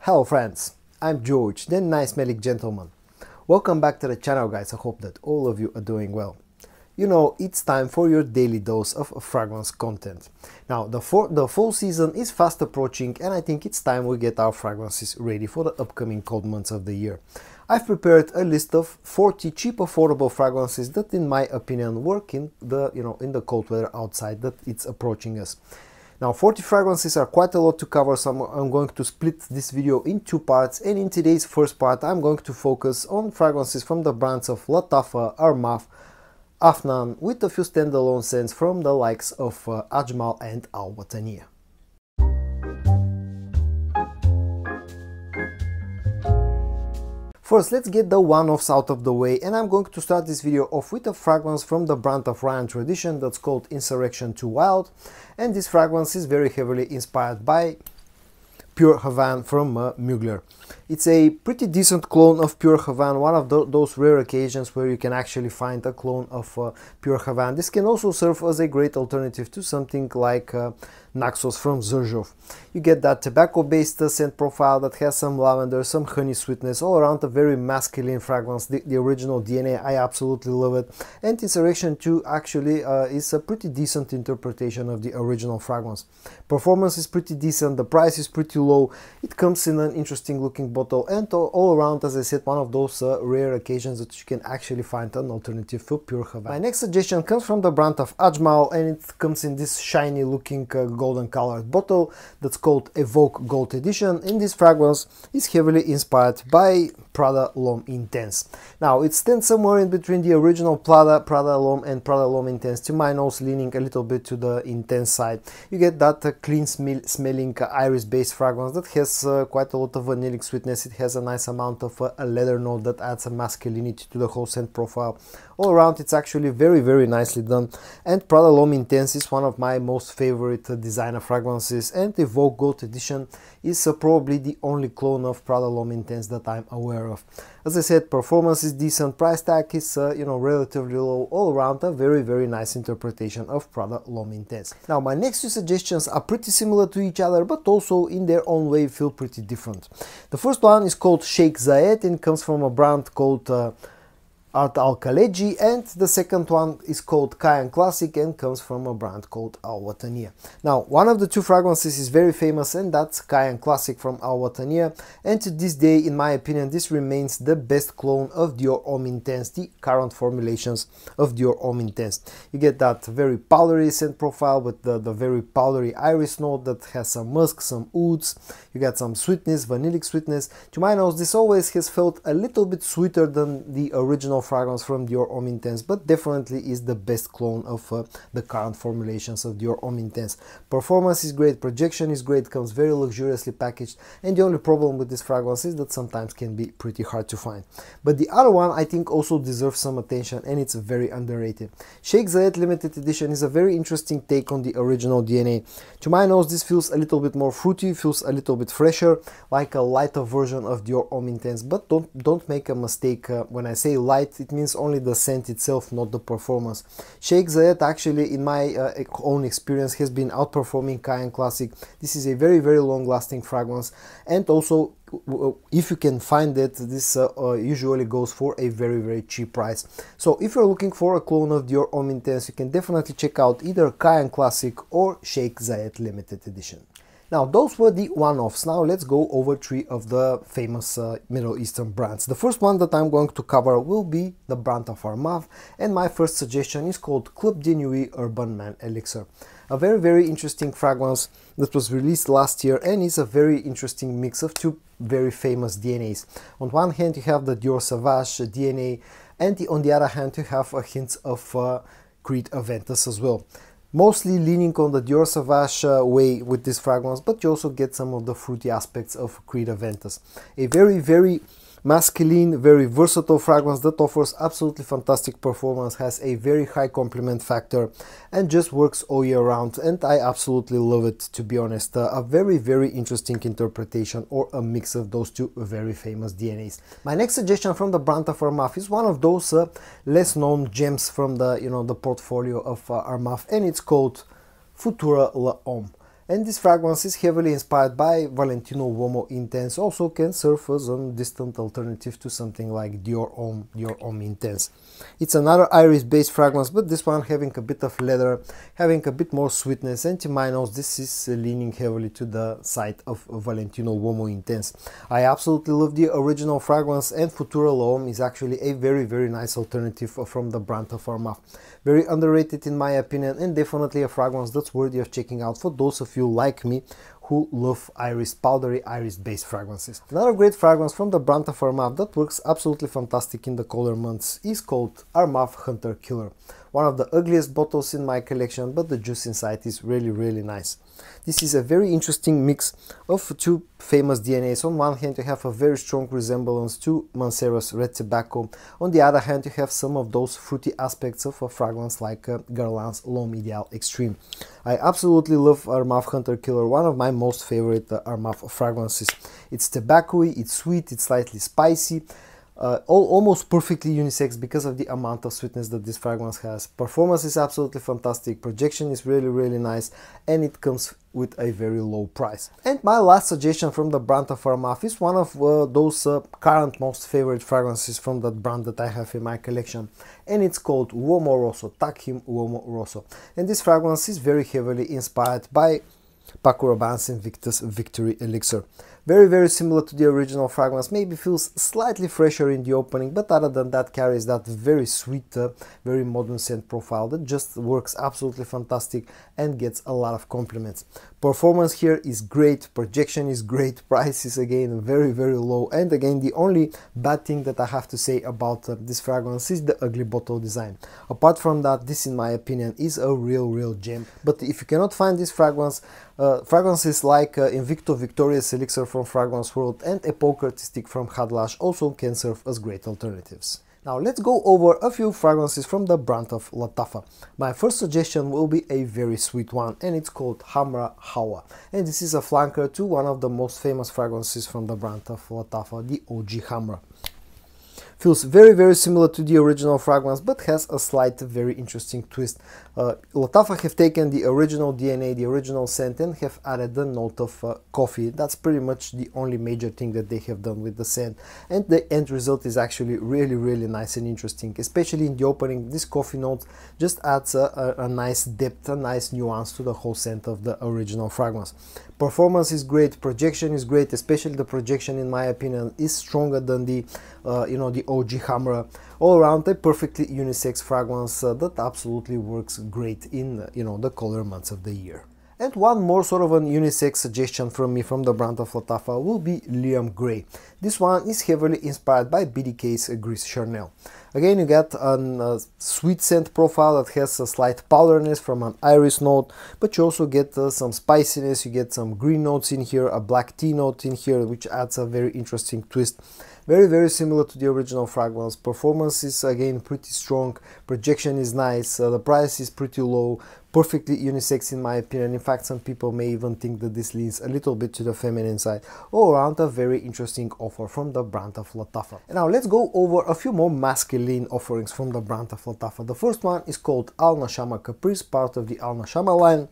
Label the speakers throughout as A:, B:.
A: Hello friends, I'm George, the nice smelling gentleman. Welcome back to the channel guys, I hope that all of you are doing well. You know, it's time for your daily dose of fragrance content. Now, the fall season is fast approaching and I think it's time we get our fragrances ready for the upcoming cold months of the year. I've prepared a list of 40 cheap affordable fragrances that in my opinion work in the cold weather outside that it's approaching us. Now 40 fragrances are quite a lot to cover, so I'm going to split this video in two parts, and in today's first part I'm going to focus on fragrances from the brands of Lattafa, Armaf, Afnan, with a few standalone scents from the likes of Ajmal and Wataniah. First, let's get the one-offs out of the way, and I'm going to start this video off with a fragrance from the brand of Reyane tradition that's called Insurrection 2 Wild, and this fragrance is very heavily inspired by Pure Havane from Mugler. It's a pretty decent clone of Pure Havane, one of those rare occasions where you can actually find a clone of Pure Havane. This can also serve as a great alternative to something like Naxos from Xerjoff. You get that tobacco-based scent profile that has some lavender, some honey sweetness, all around a very masculine fragrance. The original DNA, I absolutely love it. And Insurrection 2 actually is a pretty decent interpretation of the original fragrance. Performance is pretty decent, the price is pretty low, it comes in an interesting looking bottle, and all around, as I said, one of those rare occasions that you can actually find an alternative for Pure Havane. My next suggestion comes from the brand of Ajmal, and it comes in this shiny looking golden colored bottle that's called Evoke Gold Edition. And this fragrance is heavily inspired by Prada L'Homme Intense. Now it stands somewhere in between the original Prada L'Homme and Prada L'Homme Intense, to my nose leaning a little bit to the intense side. You get that clean smelling iris based fragrance that has quite a lot of vanillic sweetness. It has a nice amount of a leather note that adds a masculinity to the whole scent profile. All around it's actually very nicely done, and Prada L'Homme Intense is one of my most favorite designer fragrances, and Evoke Gold Edition is probably the only clone of Prada L'Homme Intense that I'm aware of. As I said, performance is decent, price tag is relatively low. All around a very nice interpretation of Prada L'Homme Intense. Now my next two suggestions are pretty similar to each other, but also in their own way feel pretty different. The first one is called Sheykh Zayed and comes from a brand called Khaleej, and the second one is called Kayaan Classic and comes from a brand called Wataniah. Now, one of the two fragrances is very famous, and that's Kayaan Classic from Wataniah, and to this day, in my opinion, this remains the best clone of Dior Homme Intense, the current formulations of Dior Homme Intense. You get that very powdery scent profile with the very powdery iris note that has some musk, some ouds. You get some sweetness, vanillic sweetness. To my nose, this always has felt a little bit sweeter than the original fragrance from Dior Homme Intense, but definitely is the best clone of the current formulations of Dior Homme Intense. Performance is great, projection is great, comes very luxuriously packaged, and the only problem with this fragrance is that sometimes can be pretty hard to find. But the other one I think also deserves some attention, and it's very underrated. Sheykh Zayed Limited Edition is a very interesting take on the original DNA. To my nose, this feels a little bit more fruity, feels a little bit fresher, like a lighter version of Dior Homme Intense, but don't make a mistake. When I say light, it means only the scent itself, not the performance. Sheykh Zayed actually, in my own experience, has been outperforming Kayaan Classic. This is a very long lasting fragrance, and also if you can find it, this usually goes for a very cheap price. So if you're looking for a clone of Dior Homme Intense, you can definitely check out either Kayaan Classic or Sheykh Zayed Limited Edition. Now those were the one-offs. Now let's go over three of the famous Middle Eastern brands. The first one that I'm going to cover will be the brand of Armaf, and my first suggestion is called Club de Nuit Urban Man Elixir. A very interesting fragrance that was released last year, and is a very interesting mix of two very famous DNAs. On one hand you have the Dior Sauvage DNA, and on the other hand you have a hint of Creed Aventus as well. Mostly leaning on the Dior Sauvage way with this fragrance, but you also get some of the fruity aspects of Creed Aventus. A very masculine, very versatile fragrance that offers absolutely fantastic performance, has a very high compliment factor, and just works all year round, and I absolutely love it, to be honest. A very interesting interpretation, or a mix of those two very famous DNAs. My next suggestion from the brand of Armaf is one of those less known gems from the the portfolio of Armaf, and it's called Futura L'Homme. And this fragrance is heavily inspired by Valentino Uomo Intense, also can serve as a distant alternative to something like Dior Homme Intense. It's another iris based fragrance, but this one having a bit of leather, having a bit more sweetness, and to my nose this is leaning heavily to the side of Valentino Uomo Intense. I absolutely love the original fragrance, and Futura L'Homme is actually a very nice alternative from the brand of Armaf. Very underrated in my opinion, and definitely a fragrance that's worthy of checking out for those of you like me who love powdery iris based fragrances. Another great fragrance from the brand of Armaf that works absolutely fantastic in the colder months is called Armaf Hunter Killer. One of the ugliest bottles in my collection, but the juice inside is really nice. This is a very interesting mix of two famous DNAs. On one hand you have a very strong resemblance to Mancera's Red Tobacco, on the other hand you have some of those fruity aspects of a fragrance like Guerlain's L'Homme Ideal Extreme. I absolutely love Armaf Hunter Killer, one of my most favorite Armaf fragrances. It's tobacco-y, it's sweet, it's slightly spicy, almost perfectly unisex because of the amount of sweetness that this fragrance has. Performance is absolutely fantastic, projection is really nice, and it comes with a very low price. And my last suggestion from the brand of Armaf is one of those current most favorite fragrances from that brand that I have in my collection, and it's called Uomo Rosso, Takhim Uomo Rosso. And this fragrance is very heavily inspired by Paco Rabanne's Invictus Victory Elixir. Very similar to the original fragrance, maybe feels slightly fresher in the opening, but other than that carries that very sweet, very modern scent profile that just works absolutely fantastic and gets a lot of compliments. Performance here is great, projection is great, price is again very low, and again the only bad thing that I have to say about this fragrance is the ugly bottle design. Apart from that, this in my opinion is a real gem. But if you cannot find this fragrance, fragrances like Invicto Victorious Elixir from Fragrance World and Epoch Artistic from Hadlash also can serve as great alternatives. Now let's go over a few fragrances from the brand of Lattafa. My first suggestion will be a very sweet one, and it's called Khamrah Qahwa. And this is a flanker to one of the most famous fragrances from the brand of Lattafa, the OG Khamrah. Feels very similar to the original fragrance, but has a slight, very interesting twist. Lattafa have taken the original DNA, the original scent, and have added the note of coffee. That's pretty much the only major thing that they have done with the scent, and the end result is actually really nice and interesting. Especially in the opening, this coffee note just adds a nice depth, a nice nuance to the whole scent of the original fragrance. Performance is great, projection is great, especially the projection in my opinion is stronger than the the OG Khamrah. All around a perfectly unisex fragrance that absolutely works great in the colder months of the year. And one more sort of an unisex suggestion from me from the brand of Lattafa will be Liam Grey. This one is heavily inspired by BDK's Gris Charnel. Again, you get a sweet scent profile that has a slight powderiness from an iris note, but you also get some spiciness, you get some green notes in here, a black tea note in here, which adds a very interesting twist. Very similar to the original fragrance. Performance is again pretty strong, projection is nice, the price is pretty low, perfectly unisex in my opinion. In fact, some people may even think that this leans a little bit to the feminine side. All around a very interesting offer from the brand of Lattafa. And now let's go over a few more masculine offerings from the brand of Lattafa. The first one is called Al Nashama Caprice, part of the Al Nashama line.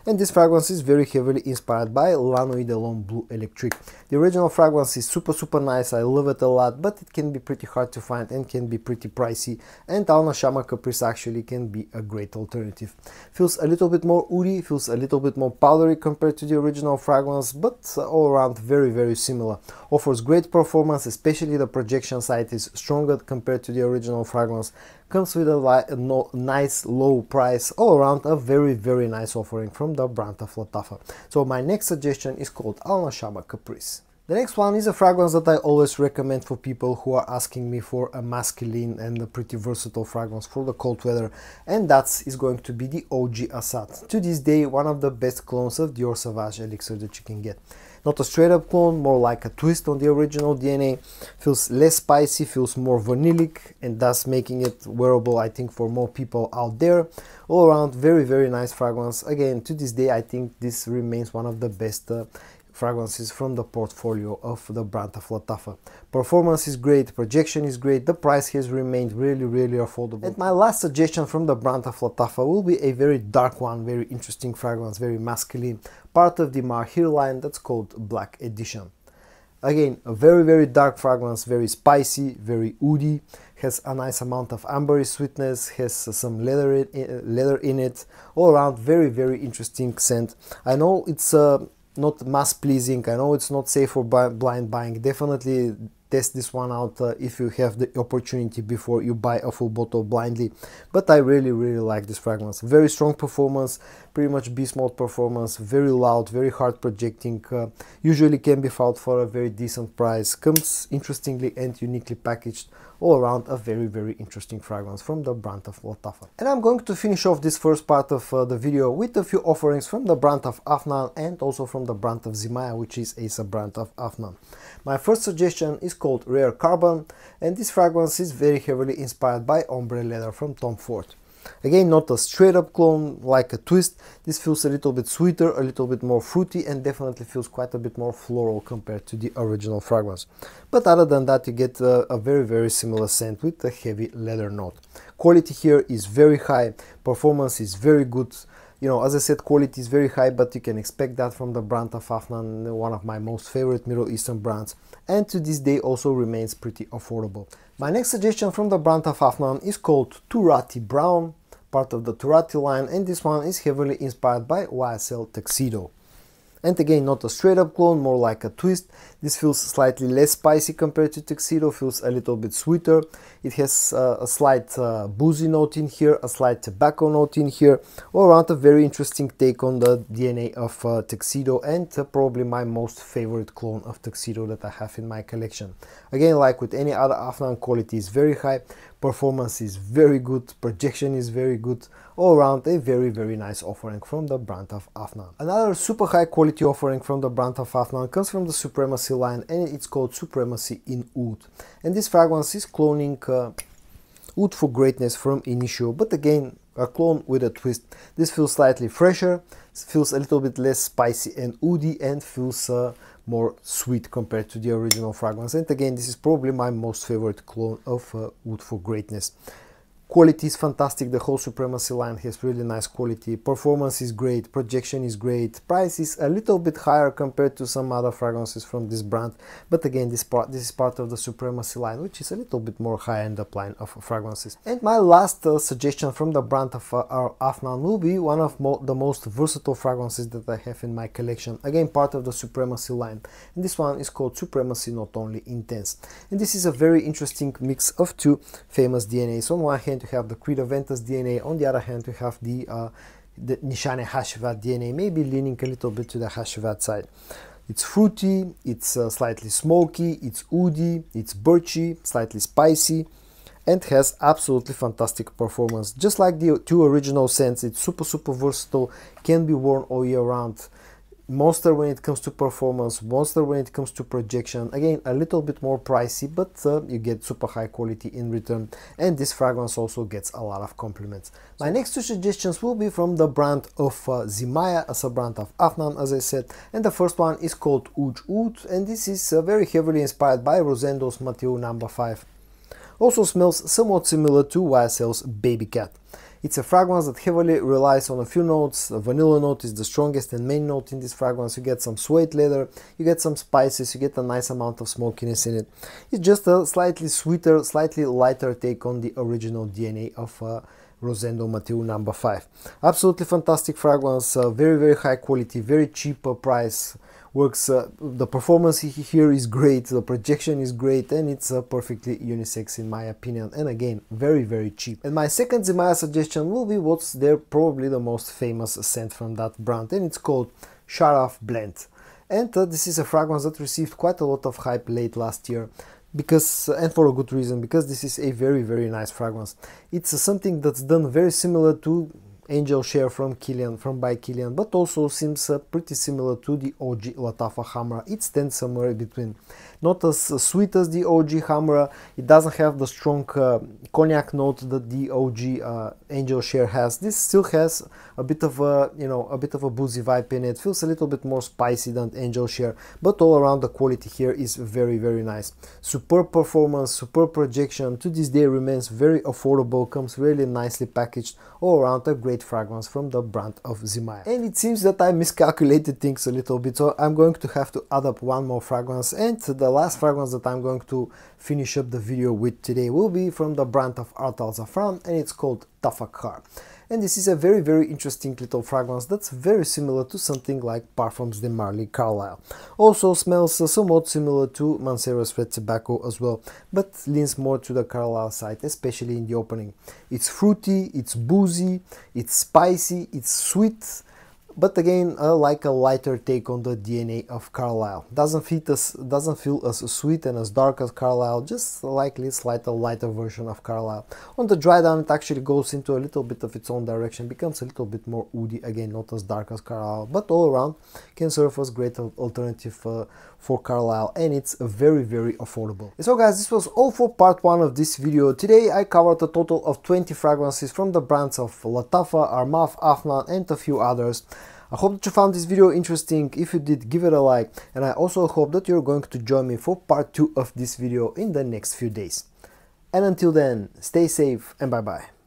A: And this fragrance is very heavily inspired by La Nuit de L'Homme Blue Electric. The original fragrance is super nice, I love it a lot, but it can be pretty hard to find and can be pretty pricey, and Al Nashama Caprice actually can be a great alternative. Feels a little bit more woody, feels a little bit more powdery compared to the original fragrance, but all around very similar. Offers great performance, especially the projection side is stronger compared to the original fragrance. Comes with a nice low price. All around a very nice offering from the brand of Lattafa. So my next suggestion is called Al Nashama Caprice. The next one is a fragrance that I always recommend for people who are asking me for a masculine and a pretty versatile fragrance for the cold weather, and that is going to be the OG Asad. To this day, one of the best clones of Dior Sauvage Elixir that you can get. Not a straight up clone, more like a twist on the original DNA. Feels less spicy, feels more vanillic, and thus making it wearable, I think, for more people out there. All around, very nice fragrance. Again, to this day, I think this remains one of the best fragrances from the portfolio of the brand of Lattafa. Performance is great, projection is great, the price has remained really affordable. And my last suggestion from the brand of Lattafa will be a very dark one, very interesting fragrance, very masculine, part of the Maahir line that's called Black Edition. Again, a very dark fragrance, very spicy, very woody, has a nice amount of ambery sweetness, has some leather in it, all around very interesting scent. I know it's not mass pleasing, I know it's not safe for blind buying. Definitely test this one out if you have the opportunity before you buy a full bottle blindly, but I really like this fragrance. Very strong performance, pretty much beast mode performance, very loud, very hard projecting, usually can be found for a very decent price, comes interestingly and uniquely packaged. All around a very interesting fragrance from the brand of Lattafa. And I'm going to finish off this first part of the video with a few offerings from the brand of Afnan and also from the brand of Zimaya, which is a sub-brand of Afnan. My first suggestion is called Rare Carbon, and this fragrance is very heavily inspired by ombre leather from Tom Ford. Again, not a straight up clone like a twist. This feels a little bit sweeter, a little bit more fruity, and definitely feels quite a bit more floral compared to the original fragrance. But other than that, you get a very similar scent with a heavy leather note. Quality here is very high, performance is very good. You know, as I said, quality is very high, but you can expect that from the brand of Afnan, one of my most favorite Middle Eastern brands, and to this day also remains pretty affordable. My next suggestion from the brand of Afnan is called Turati Brown, part of the Turati line, and this one is heavily inspired by YSL Tuxedo. And again, not a straight up clone, more like a twist. This feels slightly less spicy compared to Tuxedo, feels a little bit sweeter. It has a slight boozy note in here, a slight tobacco note in here, all around a very interesting take on the DNA of Tuxedo, and probably my most favorite clone of Tuxedo that I have in my collection. Again, like with any other Afnan, quality is very high, performance is very good, projection is very good, all around a very nice offering from the brand of Afnan. Another super high quality offering from the brand of Afnan comes from the Supremacy line, and it's called Supremacy in Oud. And this fragrance is cloning Oud for Greatness from Initio, but again a clone with a twist. This feels slightly fresher, feels a little bit less spicy and woody, and feels more sweet compared to the original fragrance. And again, this is probably my most favorite clone of Oud for Greatness. Quality is fantastic, the whole Supremacy line has really nice quality, performance is great, projection is great, price is a little bit higher compared to some other fragrances from this brand, but again this is part of the Supremacy line, which is a little bit more high-end up line of fragrances. And my last suggestion from the brand of Afnan will be one of the most versatile fragrances that I have in my collection, again part of the Supremacy line, and this one is called Supremacy Not Only Intense. And this is a very interesting mix of two famous DNAs. On one hand you have the Creed Aventus DNA, on the other hand you have the Nishane Hashvat DNA, maybe leaning a little bit to the Hashvat side. It's fruity, it's slightly smoky, it's woody, it's birchy, slightly spicy, and has absolutely fantastic performance. Just like the two original scents, it's super versatile, can be worn all year round. Monster when it comes to performance, monster when it comes to projection. Again, a little bit more pricey, but you get super high quality in return, and this fragrance also gets a lot of compliments. My next two suggestions will be from the brand of Zimaya, as a brand of Afnan, as I said, and the first one is called Oud, and this is very heavily inspired by Rosendo's Mathieu No. 5. Also smells somewhat similar to YSL's Baby Cat. It's a fragrance that heavily relies on a few notes. The vanilla note is the strongest and main note in this fragrance. You get some suede leather, you get some spices, you get a nice amount of smokiness in it. It's just a slightly sweeter, slightly lighter take on the original DNA of Rosendo Mathieu No. 5. Absolutely fantastic fragrance, very high quality, very cheap price. Works, the performance here is great, the projection is great, and it's perfectly unisex in my opinion, and again very cheap. And my second Zimaya suggestion will be what's probably the most famous scent from that brand, and it's called Sharaf Blend. And this is a fragrance that received quite a lot of hype late last year, because and for a good reason, because this is a very nice fragrance. It's something that's done very similar to Angel Share from by Kayaan, but also seems pretty similar to the OG Lattafa Khamrah. It stands somewhere between. Not as sweet as the OG Khamrah. It doesn't have the strong cognac note that the OG Angel Share has. This still has a bit of a, a bit of a boozy vibe in it. Feels a little bit more spicy than Angel Share, but all around the quality here is very, very nice. Superb performance, superb projection. To this day remains very affordable. Comes really nicely packaged. All around a great fragrance from the brand of Zimaya. And it seems that I miscalculated things a little bit, so I'm going to have to add up one more fragrance, and the last fragrance that I'm going to finish up the video with today will be from the brand of Afnan, and it's called Tafakar. And this is a very, very interesting little fragrance that's very similar to something like Parfums de Marly Carlisle. Also smells somewhat similar to Mancero's Red Tobacco as well, but leans more to the Carlisle side, especially in the opening. It's fruity, it's boozy, it's spicy, it's sweet, but again, like a lighter take on the DNA of Carlisle. Doesn't feel as sweet and as dark as Carlisle, just likely slightly lighter version of Carlisle. On the dry down, it actually goes into a little bit of its own direction, becomes a little bit more woody, again, not as dark as Carlisle, but all around can serve as great alternative for Carlisle, and it's very, very affordable. So guys, this was all for part 1 of this video. Today I covered a total of 20 fragrances from the brands of Lattafa, Armaf, Afnan, and a few others. I hope that you found this video interesting. If you did, give it a like, and I also hope that you're going to join me for part 2 of this video in the next few days. And until then, stay safe and bye bye.